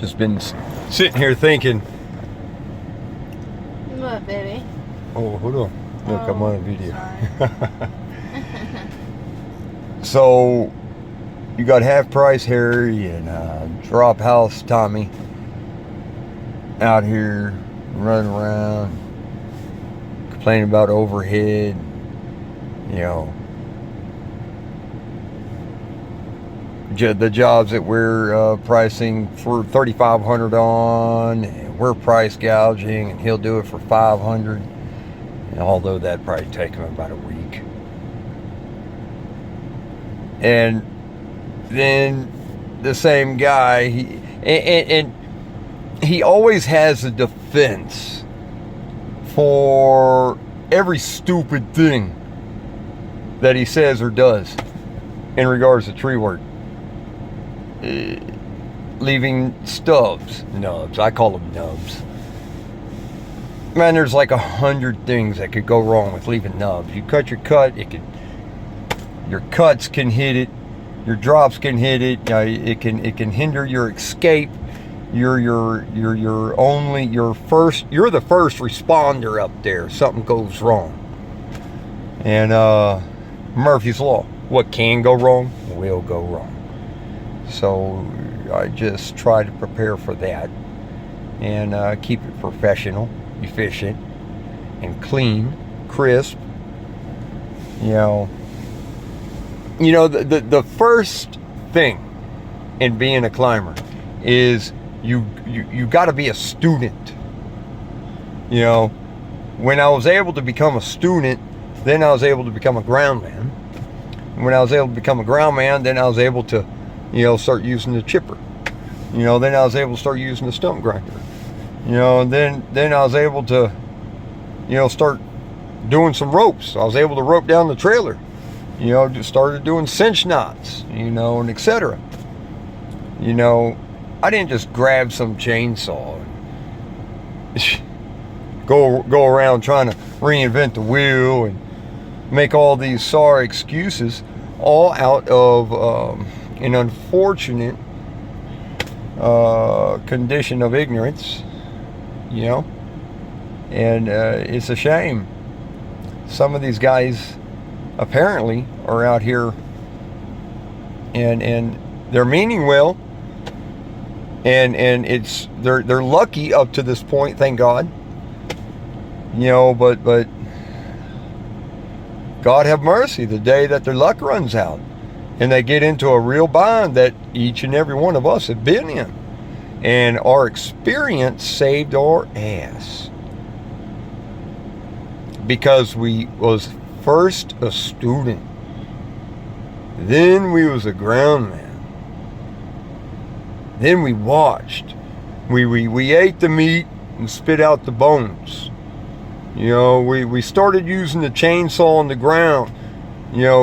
Just been sitting here thinking. What, baby? Oh, hold on. Look, I'm on a video. Sorry. So, you got Half Price Harry and Drop House Tommy out here running around, complaining about overhead, you know, the jobs that we're pricing for $3,500 on, and we're price gouging, and he'll do it for $500. And although that'd probably take him about a week. And then the same guy, he always has a defense for every stupid thing that he says or does in regards to tree work. Leaving nubs. I call them nubs. Man, there's like 100 things that could go wrong with leaving nubs. You cut your cut, your cuts can hit it, your drops can hit it. It can hinder your escape. You're the first responder up there. Something goes wrong. And Murphy's Law. What can go wrong will go wrong. So I just try to prepare for that and keep it professional, efficient, and clean, crisp. You know the first thing in being a climber is you got to be a student. When I was able to become a student, then I was able to become a ground man. When I was able to become a ground man, then I was able to start using the chipper. Then I was able to start using the stump grinder. And then I was able to, start doing some ropes. I was able to rope down the trailer. Just started doing cinch knots, and etc. I didn't just grab some chainsaw and go around trying to reinvent the wheel and make all these sorry excuses, all out of an unfortunate condition of ignorance, and it's a shame. Some of these guys apparently are out here and they're meaning well, and it's they're lucky up to this point, thank God. But God have mercy the day that their luck runs out and they get into a real bind that each and every one of us have been in, and our experience saved our ass because we was first a student, then we was a ground man, then we watched, we ate the meat and spit out the bones. We started using the chainsaw on the ground,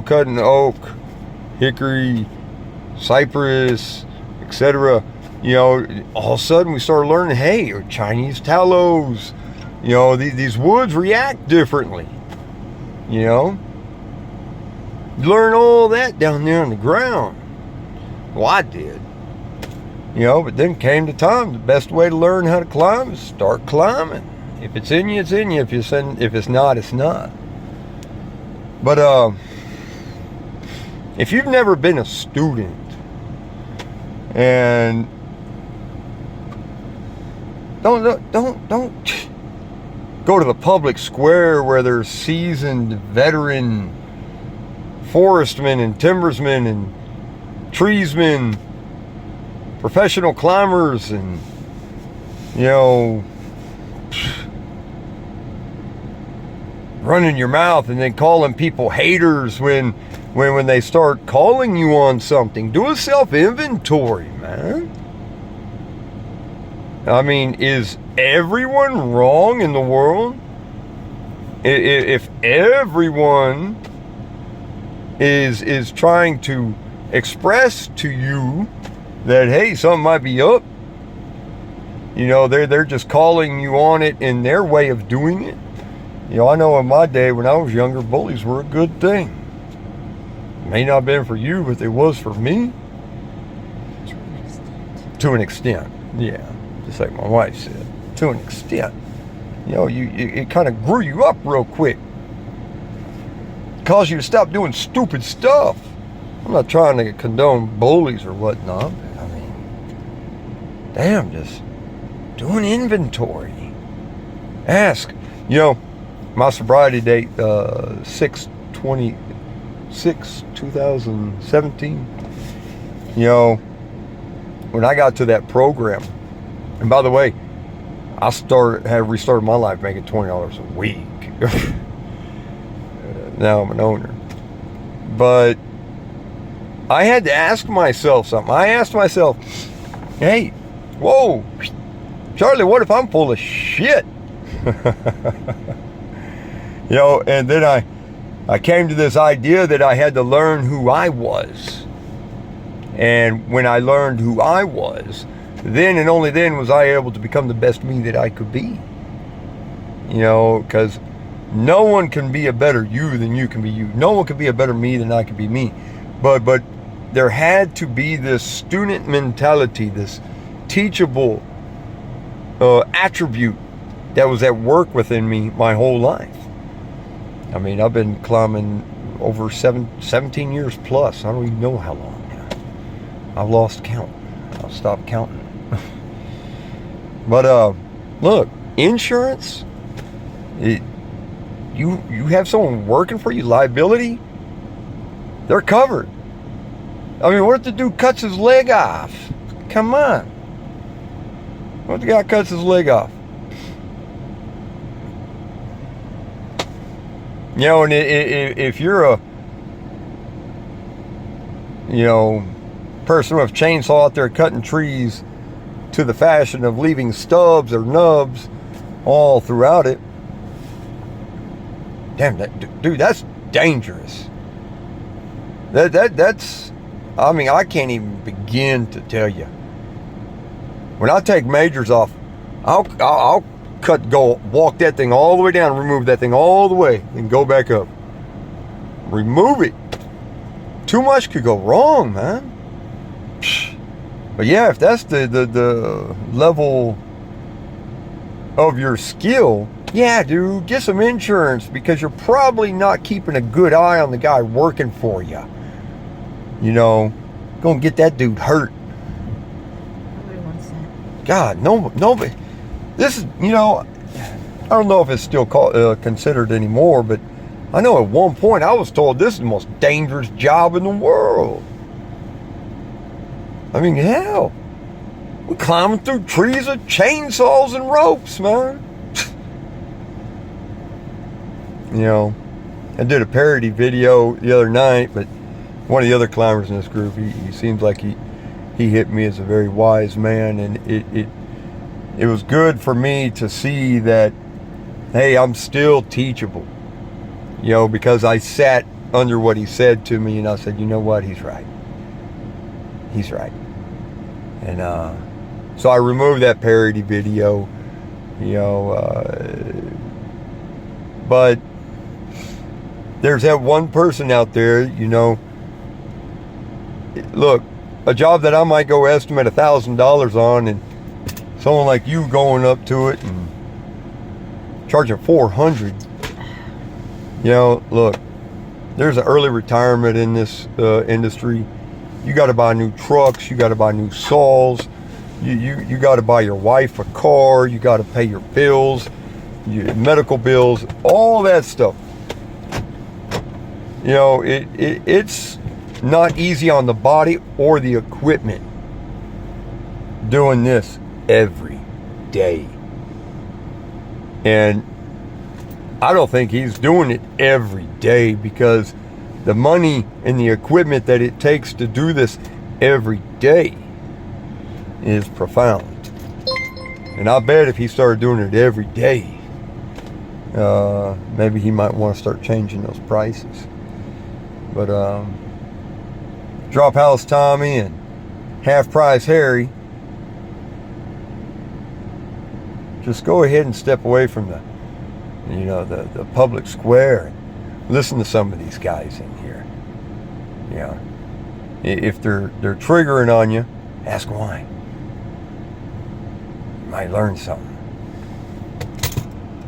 cutting oak, hickory, cypress, etc. All of a sudden we started learning, hey, Chinese tallows, these woods react differently. You learn all that down there on the ground. Well, I did. But then came the time, the best way to learn how to climb is start climbing. If it's in you, it's in you. If it's not, it's not. But if you've never been a student and don't go to the public square where there's seasoned veteran forestmen and timbersmen and treesmen, professional climbers, and running your mouth and then calling people haters when they start calling you on something. Do a self-inventory, man. I mean, is everyone wrong in the world? If everyone is trying to express to you that, hey, something might be up, they're just calling you on it in their way of doing it. I know in my day when I was younger, bullies were a good thing. May not have been for you, but it was for me. To an extent, yeah. Just like my wife said, to an extent. You know, it kind of grew you up real quick. Caused you to stop doing stupid stuff. I'm not trying to condone bullies or whatnot. But I mean, damn, just do an inventory. Ask. You know, my sobriety date, 6/2017. You know, when I got to that program, and by the way, I had restarted my life making $20 a week. Now I'm an owner. But I had to ask myself something. I asked myself, hey, whoa, Charlie, what if I'm full of shit? You know, and then I came to this idea that I had to learn who I was. And when I learned who I was, then and only then was I able to become the best me that I could be. You know, because no one can be a better you than you can be you. No one can be a better me than I can be me. But there had to be this student mentality, this teachable attribute that was at work within me my whole life. I mean, I've been climbing over 17 years plus. I don't even know how long now. I've lost count. I'll stop counting. But look, insurance, you have someone working for you, liability, they're covered. I mean, what if the dude cuts his leg off? Come on. What if the guy cuts his leg off? You know, and if you're a, you know, person with a chainsaw out there cutting trees to the fashion of leaving stubs or nubs all throughout it, damn, dude, that's dangerous. That's, I mean, I can't even begin to tell you. When I take majors off, I'll walk that thing all the way down, remove that thing all the way, and go back up. Remove it. Too much could go wrong, man. But yeah, if that's the level of your skill, yeah, dude, get some insurance, because you're probably not keeping a good eye on the guy working for you. You know, gonna get that dude hurt. Nobody wants that. God, nobody. This is, you know, I don't know if it's still considered anymore, but I know at one point I was told this is the most dangerous job in the world. I mean, hell, we're climbing through trees with chainsaws and ropes, man. You know, I did a parody video the other night, but one of the other climbers in this group, he seems like he hit me as a very wise man, and it was good for me to see that, hey, I'm still teachable. You know, because I sat under what he said to me, and I said, you know what, he's right. He's right. And so I removed that parody video, you know, but there's that one person out there, you know, look, a job that I might go estimate $1,000 on, and someone like you going up to it and charging $400. You know, look, there's an early retirement in this industry. You got to buy new trucks. You got to buy new saws. You got to buy your wife a car. You got to pay your bills, your medical bills, all that stuff. You know, it's not easy on the body or the equipment doing this every day. And I don't think he's doing it every day, because the money and the equipment that it takes to do this every day is profound. And I bet if he started doing it every day, maybe he might want to start changing those prices. But Drop House Tommy and Half Price Harry, just go ahead and step away from the public square and listen to some of these guys in here. You know, if they're triggering on you, ask why. You might learn something.